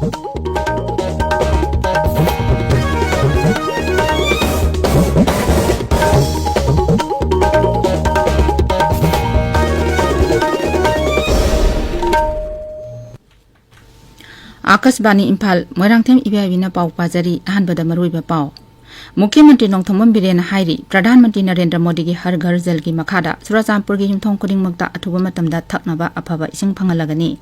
आकाशवाणी इम्फाल मोइरांथेम इबियाबिना पाव पाजरी अहानबदा मरुइबा पाव मुख्यमंत्री नोंथोमम बिरेन हाइरी प्रधानमंत्री नरेंद्र मोदी की हर घर जल की मखादा चुराचांदपुर की युमथों खुदिंगमक्ता अथुबा मतमदा थकनबा अफबा इसिंग फंगलगनी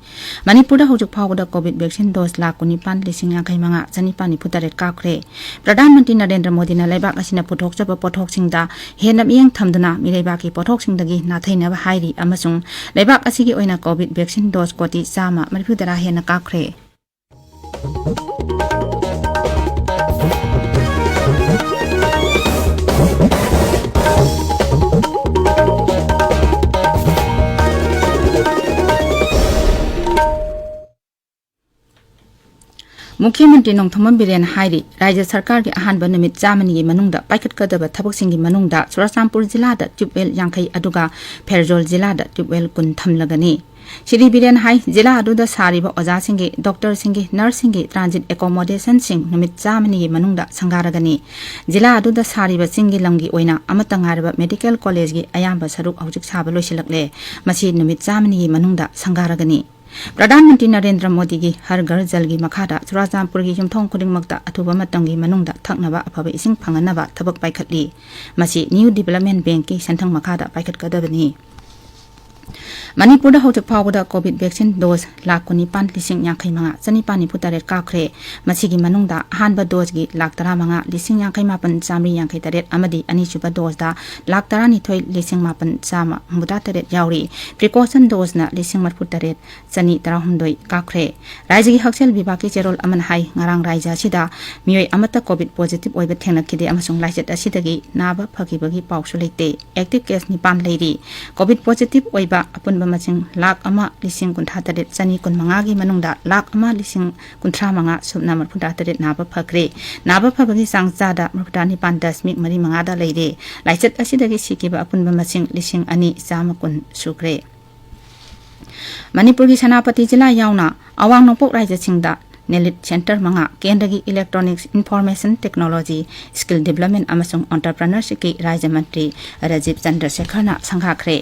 मणिपुरदा हौजुक फावदा कोविड वैक्सीन डोज 19,95,000 चनिपानिफुतरेट काख्रे प्रधानमंत्री नरेंद्र मोदी लेबाक असिना पुथोकचबा पोथोकसिंगदा हेना मियेंग थमदना मिरेबाकी पोथोकसिंगदगी नाथैनबा हाइरी अमसुंग लेबाक असिगी ओइना कोविड वैक्सीन डोज कोटी 130 हेना काख्रे मुख्यमंत्री नोंथोमम बिरेन हाइरी राज्य सरकार की अहानब निमित चामनी की मनुंगदा पाइखटकदब थबकसिंगी मनुंगदा चुराचांदपुर जिलादा ट्यूबवेल 50 अदुगा फेरजोल जिलादा ट्यूबवेल 10 थमलगनी श्री बिरेन हाई जिला अदुदा सारिबा ओजासिंगी डॉक्टर सिंगी नर्सिंगी ट्रांजिट एकोमोडेशन सिंग निमित चामनी की मनुंगदा संगारगनी जिला अदुदा सारिबा सिंगी लंगी ओइना अमता ngaraba मेडिकल कॉलेज की अयाम्बा सरुक हौजिक साबा लोइसिलकले मसी निमित चामनी की मनुंगदा संगारगनी प्रधानमंत्री नरेंद्र मोदी की हर घर जल की मखादा चुराचांदपुर की युमथों खुदिंगमक्ता अथुबा मतंगी मनुंगदा थकनबा अफबा इसिंग फंगनबा थबक पाइखटली मसी न्यू डेवलपमेंट बैंक की संथंग मखादा पाइखटकदबनी मणिपुर हौजक फावदा कोविड वैक्सीन डोज 19,95,000 चनिपानिफुतरेट काख्रे मसिगी मनुंगदा अहानबा डोज की 13,58,953 अमदी अनिसुबा डोजदा 12,19,953 यावरी प्रिकॉशन डोजना 38,913 काख्रे राज्य की हक्सेल विभाग की चेरोल अमन हाई ngarang राज्य सिदा मियोय अमता कोविड पॉजिटिव ओइबा थेंगनखिदे अमसुंग लाइसेट असिदगी नाबा फगिबगी पाउसु लेते एक्टिव केस 9 लेरी कोविड पॉजिटिव ओइबा अपन मसिंग 1,53,913 की मनुंगदा 1,53,913 सुबना 38 नाबा फग्रे नाबा फबगी सांगजादा 9.5 दा लेरे लाइसेट असिदगी सिकिबा अपन मसिंग 2,910 सुग्रे मणिपुर की सेनापति जिला यावना अवांग नोंपोक राज्य सिंगदा नेलिट सेंटर मंगा केंद्र की electronics information technology skill development अमसुंग एंटरप्रेन्योरशिप की राज्य मंत्री राजीव चंद्रशेखर संगाख्रे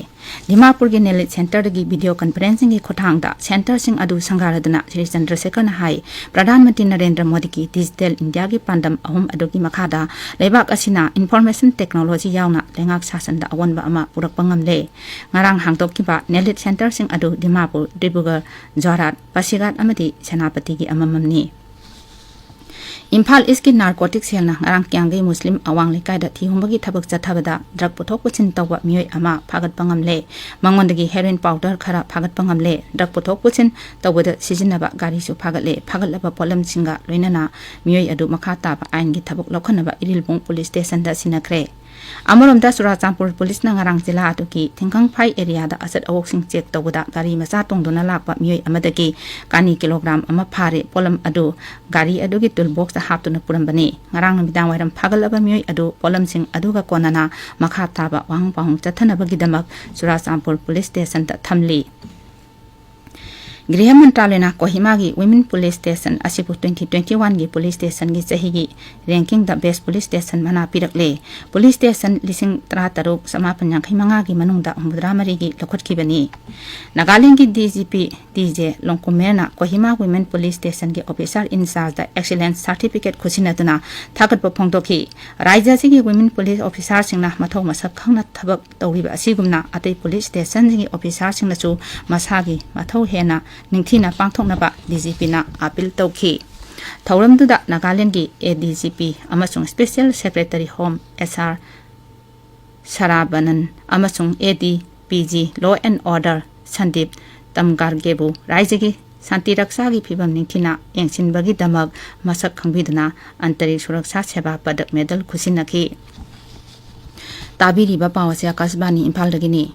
दिमापुर की नेलिट सेंटर की वीडियो कॉन्फ्रेंसिंग की खुथांगदा सेंटर सिंग अदु संगारदना श्री चंद्रशेखर हाई प्रधानमंत्री नरेंद्र मोदी की डिजिटल इंडिया की पांडम अहुम अदु की मखादा लेबाक असिना इंफॉर्मेशन टेक्नोलॉजी यावना लेंगाक शासनदा अवनबा अमा पुरकपा ngamle ngarang hangtokkiba नेलिट सेंटर सिंग अदु दिमापुर डिब्रुगढ़ जोरहाट पासीघाट अमदी सेनापति की अमममनी इम्फाल ईस्ट की नार्कोटिक सेलना ngarang क्यांगई मुस्लिम अवांग लेकायदा थिहुंबगी थबक चथबदा ड्रग पुथोक पुचिन तौबा मियोय अमा फागतपा ngamle मंगोंदगी हेरोइन पाउडर खरा फागतपा ngamle ड्रग पुथोक पुचिन तौबदा सिजिनबा गारीसु फागतले फागतलबा पोलम सिंगा लोइनना मियोय अदु मखा ताबा आइन की थबक लखनबा इरिलबोंग पुलिस स्टेशन दा सिनखरे अमरोमदा चुराचांदपुर पुलिस ngarang जिला अदुकी थिंखंग फाई एरिया दा असत अवोक्सिंग चेक तौबदा गारी मचा तोंदुना लाकपा मियोय अमदगी कानी किलोग्राम अमा फारे पोलम अदु गारी अदुगी टूल बॉक्स दा हापतुना पुरंबनी ngarang नुमिदांग वाइरम फागलबा मियोय अदु पोलम सिंग अदुगा कोनना मखा ताबा वांग पाहुंग चथनबगीदमक चुराचांदपुर पुलिस स्टेशन दा थमली गृह मंत्रालय कोहिमा की वुमेन पुलिस स्टेशन 2021 की पुलिस स्टेशन की चाही की ranking the best police station मना पिरकले पुलिस स्टेशन 13,950 की मनुंगदा 93 की लखटखिबनी नागालैंड की डीजीपी डीजे लोंकुमेरना कोहिमा वुमेन पुलिस स्टेशन के officer in charge the excellence certificate खुसिनदना थागतप फोंदोखी राज्य की वुमेन पुलिस ऑफिसर सिंगना मथौ मसक खंगना थबक तौरिबा असिगुमना अतै पुलिस स्टेशन की ऑफिसर सिंगनासु मसागी मथौ हेना निंगथीना पांथोकनबा डीजीपीना अपील तौखी थौरमदुदा नागालैंड की एडीजीपी अमसुंग special secretary home SR Saravanan अमसुंग एडीपीजी लॉ एंड ऑर्डर संदीप तमगारगेबु राज्य की शांति रक्षा की फिवम निंगथीना येंसिनबगीदमक मसक खंगबिदना अंतरिक्ष सुरक्षा सेवा पदक मेडल खुसिनखी ताबिरिबा पावसे आकाशवाणी इम्फालदगिनी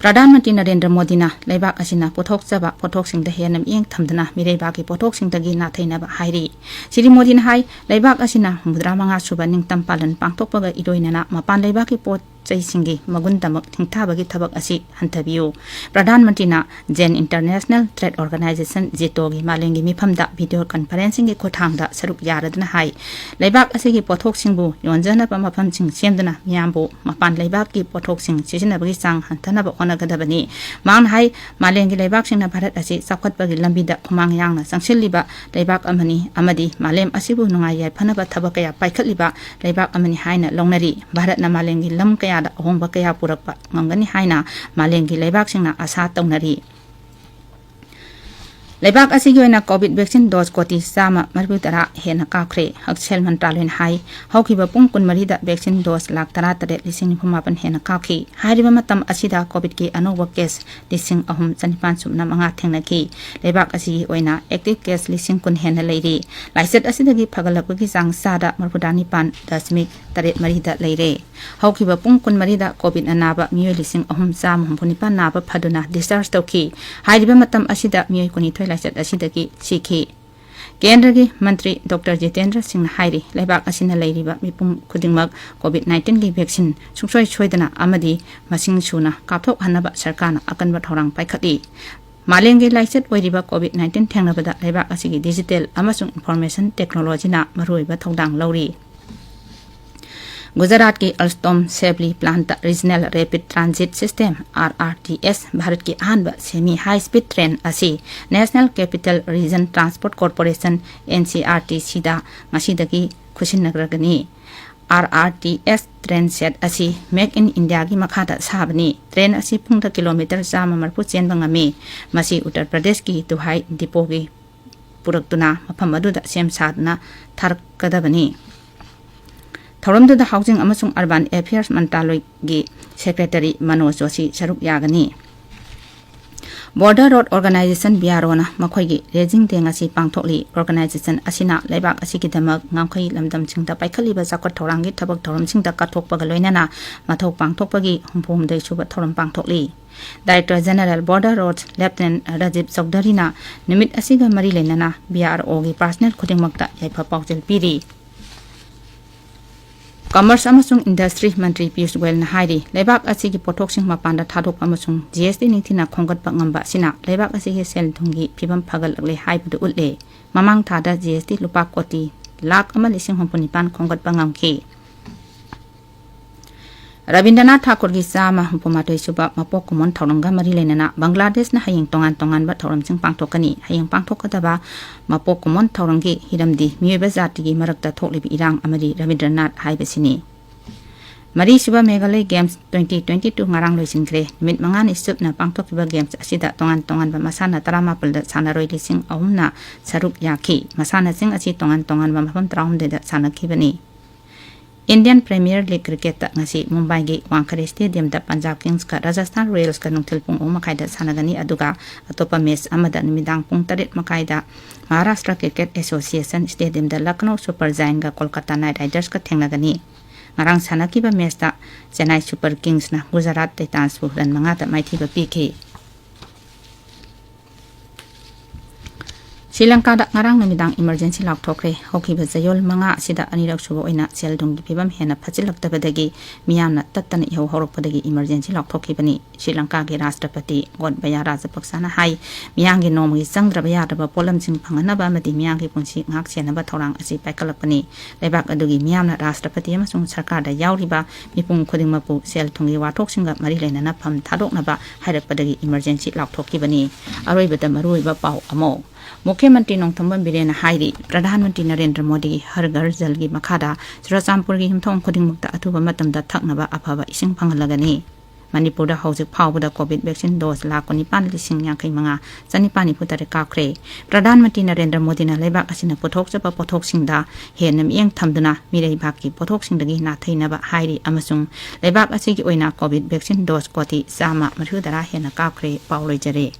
प्रधानमंत्री नरेंद्र मोदी लेबाक असिना पोथोकचबा पोथोकसिंगदा हेना मियेंग थमदना मिरेबाकी पोथोकसिंगदगी नाथैनबा हाइरी श्री मोदी हाई लेबाक असिना 35 सुबा निंगतम पालन पांथोकपगा इरोइनना मपान लेबाकी पोत चैसिंगी मगुन दमक थिंगथाबगी थबक असी हंथबियु प्रधानमंत्री ना जेन इंटरनेशनल ट्रेड ऑर्गेनाइजेशन जेटो गी मालेंगी मिफमदा वीडियो कॉन्फ्रेंसिंग गी खुथांगदा सरुक यारदना हाई लेबाक असिगी पोथोकसिंगबु योंजना मफमसिंग सेमदना मियामबु मपान लेबाक की पोथोकसिंग सिजनबगी चांग हंथनब होनगदबनी मान हाई मालेंगी लेबाकसिंगना भारत असी साखवतबगी लंबिदा खुमांग यांगना संगसिलिबा लेबाक अमनी अमदी मालेम असिबु नुंगाई याफनब थबक कया पाइखतलिबा लेबाक अमनी हाइना लोंगनरी भारतना मालेंगी लम कयादा अहोंबा कया पुरकपा ngangani haina malengi leibak singna asa taunari लेबाक असिगी ओइना कोविड वैक्सीन डोज कोटी सामा मरबु तरा हेना काखरे हक्सेल मंत्रालयन हाई हौखिबा पुंग कुनमरी दा वैक्सीन डोज लाख तरा तरे लिसिंग फुमापन हेना काखी हारिबा मतम असिदा कोविड की अनोवा केस लिसिंग अहुम चनिपान सुमना मंगा थेंगनकी लेबाक असिगी ओइना एक्टिव केस लिसिंग कुन हेना लेरी लाइसेट असिदगी फगलपगी चांग सादा मरबुदानी पान दशमिक तरे मरीदा लेरे हौखिबा पुंग कुनमरी दा कोविड अनाबा मियोय लिसिंग अहुम चाम हुमपुनिपा नाबा फदुना डिस्चार्ज तौखी हारिबा मतम असिदा मियोय कुनिथोय लाइसेट असिदगी सीखी केंद्र की मंत्री डॉक्टर जितेंद्र सिंह हाइरी लेबाक असिना लेरिबा मिपुम खुदिंगमक कोविड-19 की वैक्सीन सुंगसोय सोयदना अमदी मसिंग सुना कापथोक हनबा सरकारना अकनबा थौरांग पाइखती मालेंगे लाइसेट ओइरिबा कोविड-19 थेंगनबदा लेबाक असिगी डिजिटल अमसुंग इन्फॉर्मेशन टेक्नोलॉजी ना मरुइबा थौदांग लौरी गुजरात की अल्स्टोम सेबली plant regional rapid transit system RRTS Bharat की अहम सेमी हाई स्पीड ट्रेन असी national capital region transport corporation NCRTC दा ngasiदगी खुसिनग्रगनी RRTS ट्रेन सेट असी मेक इन इंडिया की मखादा साबनी ट्रेन असी पुंग किलोमीटर 100 चेनबा ngami मसी उत्तर प्रदेश की दुहाई डिपो की पुरक्तुना मफम अदुदा सेम सादना थारकदबनी थौरमदुदा हाउसिंग अमसुंग अर्बन अफेयर्स मंत्रालय की सेक्रेटरी मनोज जोशी सरुक यागनी बॉर्डर रोड ऑर्गेनाइजेशन बियारोना मखोइगी रेजिंग डेंग असी पांगथोकली ऑर्गेनाइजेशन असिना लेबाक असिगिदमक ngangkhoi lamdamsingda paikhatliba sakot thaurangi thabak thauramsingda kathokpaga loinana mathok pangthokpagi humphomdei suba thauram pangthokli director general border road lieutenant Rajiv Chaudhary ना निमित असिगा मरी लेनना BRO की पर्सनल खुदिंगमक्ता याइफा पाउचल पीरी कॉमर्स अमसुंग इंडस्ट्री मंत्री पीयूष गोयल ना हाइरी लेबाक असिगी पोथोकसिंग मपानदा थादोक अमसुंग GST निंथिना खोंगतपा ngamba सिना लेबाक असिगी सेल थुंगी फिबम फगलगले हाइबदु उले ममांग थादा GST लुपा कोटी लाख अमा लिसिंग हमपुनिपान खोंगतपा ngamखि रविंद्रनाथ ठाकुर की चामा हुपुमाटोय सुबा मपोक कुमन थौरंगा मरी लेनना बांग्लादेश ना हयिंग तोंगान तोंगान बा थौरमसिंग पांगथोकनी हयिंग पांगथोकदबा मपोक कुमन थौरंगी हिरमदी मियबा जातिगी मरकता थोकलिबि इरांग अमरी रविंद्रनाथ हाइबसिनी मरी सुबा Meghalaya games 2022 ngarang loisinkhre nimit mangani supna pangthokkiba games asida tongan tongan ba masana 17 da sanaroi lising ahumna saruk yakhi masana sing asi tongan tongan ba mafam 30 da sanakhibani Indian premier league cricket ngasi Mumbai की Wankhede stadium दा Punjab Kings का Rajasthan Royals का नुंगथिल पुंग 1 मखाइदा सानगनी अदुगा अतोपा match अमदा निमिदांग पुंग 3 मखाइदा Maharashtra cricket association stadium दा Lucknow super giant का Kolkata night Riders का थेंगनगनी ngarang sanakiba match दा Chennai super Kings ना Gujarat Titans बु रन 5 दा माइथिबा पीखि श्रीलंका दा ngarang numidang emergency लाउथोखरे होखिबा जयोल मंगा सिदा अनिरक सुबो ओइना सेलदुंग की फिबम हेना फचिलक्तबदगी मियामना तत्तन इहो हौरकपदगी emergency लाउथोखिबनी श्रीलंका के राष्ट्रपति गोटबाया राजपक्साना हाई मियांगी नोमगी संग्रब यादबा पोलमसिंग फंगनबा मदि मियांगी पुंसी ngak सेनबा थौरांग असि पाइकलपनी लेबाक अदुगी मियामना राष्ट्रपति अमसुंग सरकार दा यावरिबा मिपुंग खुदिंगमपु सेलथुंगी वाथोकसिंगा मरि लेनना फम थादोकनबा हाइरकपदगी emergency लाउथोखिबनी अरोइबदा मरुइबा पाउ अमो मुख्यमंत्री नोंथंबम बिरेन हाइरी प्रधानमंत्री नरेंद्र मोदी हर घर जल की मखादा चुराचांपुर की हिमथोंग खुदिंगमुक्ता अथुबा मतमदा थकनबा अफबा इसिंग फंगलगनी मणिपुर दा हौजिक फावबदा कोविड वैक्सीन डोज लाख 9,5,5 चनिपानी फुतरे काखरे प्रधानमंत्री नरेंद्र मोदी ना लेबाक असिना पुथोकचबा पोथोकसिंगदा हेनम येंग थमदुना मिरेबाक की पोथोकसिंगदगी नाथैनबा हाइरी अमसुंग लेबाक असिगी ओइना कोविड वैक्सीन डोज कोटी 100 हेना काखरे पावलोइजरे